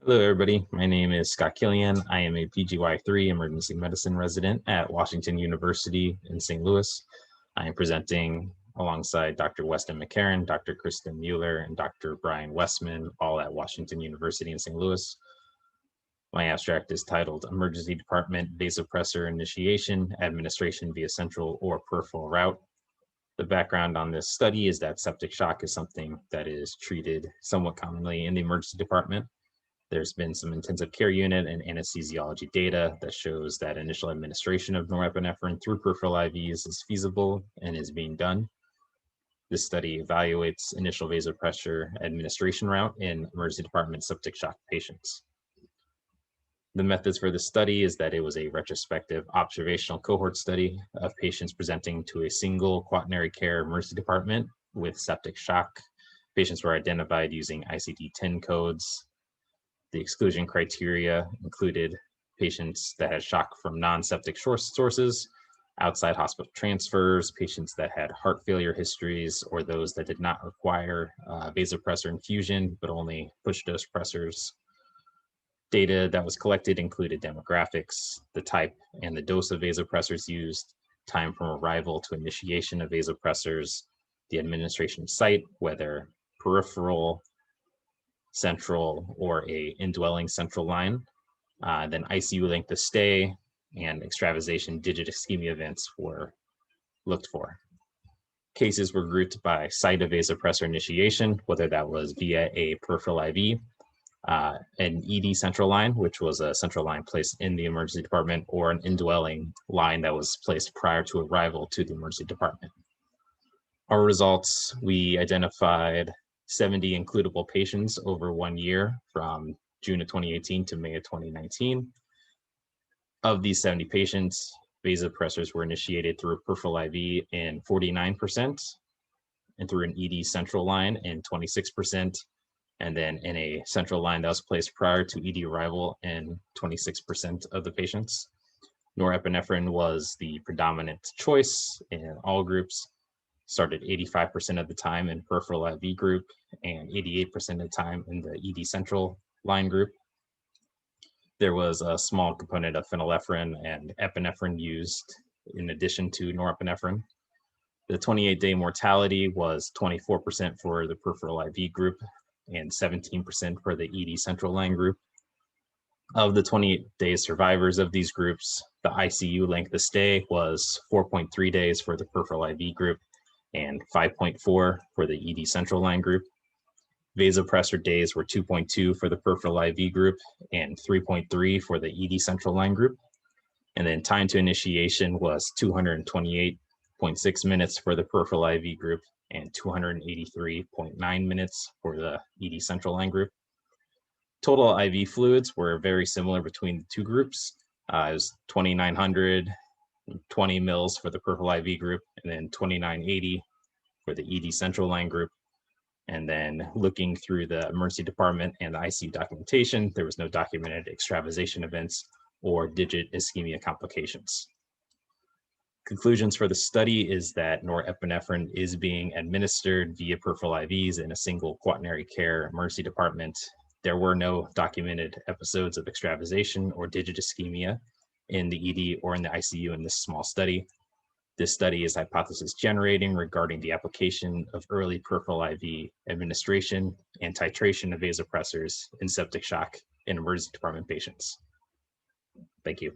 Hello, everybody. My name is Scott Killian. I am a PGY3 emergency medicine resident at Washington University in St. Louis. I am presenting alongside Dr. Weston McCarran, Dr. Kristen Mueller, and Dr. Brian Westman, all at Washington University in St. Louis. My abstract is titled Emergency Department Vasopressor Initiation, Administration via Central or Peripheral Route. The background on this study is that septic shock is something that is treated somewhat commonly in the emergency department. There's been some intensive care unit and anesthesiology data that shows that initial administration of norepinephrine through peripheral IVs is feasible and is being done. This study evaluates initial vasopressor administration route in emergency department septic shock patients. The methods for this study is that it was a retrospective observational cohort study of patients presenting to a single quaternary-care emergency department with septic shock. Patients were identified using ICD-10 codes. The exclusion criteria included patients that had shock from non-septic sources, outside hospital transfers, patients that had heart failure histories, or those that did not require vasopressor infusion, but only push dose pressors. Data that was collected included demographics, the type and the dose of vasopressors used, time from arrival to initiation of vasopressors, the administration site, whether peripheral, central, or a indwelling central line, then ICU length of stay and extravasation digit ischemia events were looked for. Cases were grouped by site of vasopressor initiation, whether that was via a peripheral IV, an ED central line, which was a central line placed in the emergency department, or an indwelling line that was placed prior to arrival to the emergency department. Our results, we identified 70 includable patients over 1 year from June of 2018 to May of 2019. Of these 70 patients, vasopressors were initiated through a peripheral IV in 49%, and through an ED central line in 26%, and then in a central line that was placed prior to ED arrival in 26% of the patients. Norepinephrine was the predominant choice in all groups, started 85% of the time in peripheral IV group and 88% of the time in the ED central line group. There was a small component of phenylephrine and epinephrine used in addition to norepinephrine. The 28-day mortality was 24% for the peripheral IV group and 17% for the ED central line group. Of the 28-day survivors of these groups, the ICU length of stay was 4.3 days for the peripheral IV group and 5.4 for the ED central line group. Vasopressor days were 2.2 for the peripheral IV group and 3.3 for the ED central line group. And then time to initiation was 228.6 minutes for the peripheral IV group and 283.9 minutes for the ED central line group. Total IV fluids were very similar between the two groups. It was 2,920 mils for the peripheral IV group and then 2,980 for the ED central line group. And then looking through the emergency department and the ICU documentation, there was no documented extravasation events or digit ischemia complications. Conclusions for the study is that norepinephrine is being administered via peripheral IVs in a single quaternary care emergency department. There were no documented episodes of extravasation or digit ischemia in the ED or in the ICU in this small study. This study is hypothesis generating regarding the application of early peripheral IV administration and titration of vasopressors in septic shock in emergency department patients. Thank you.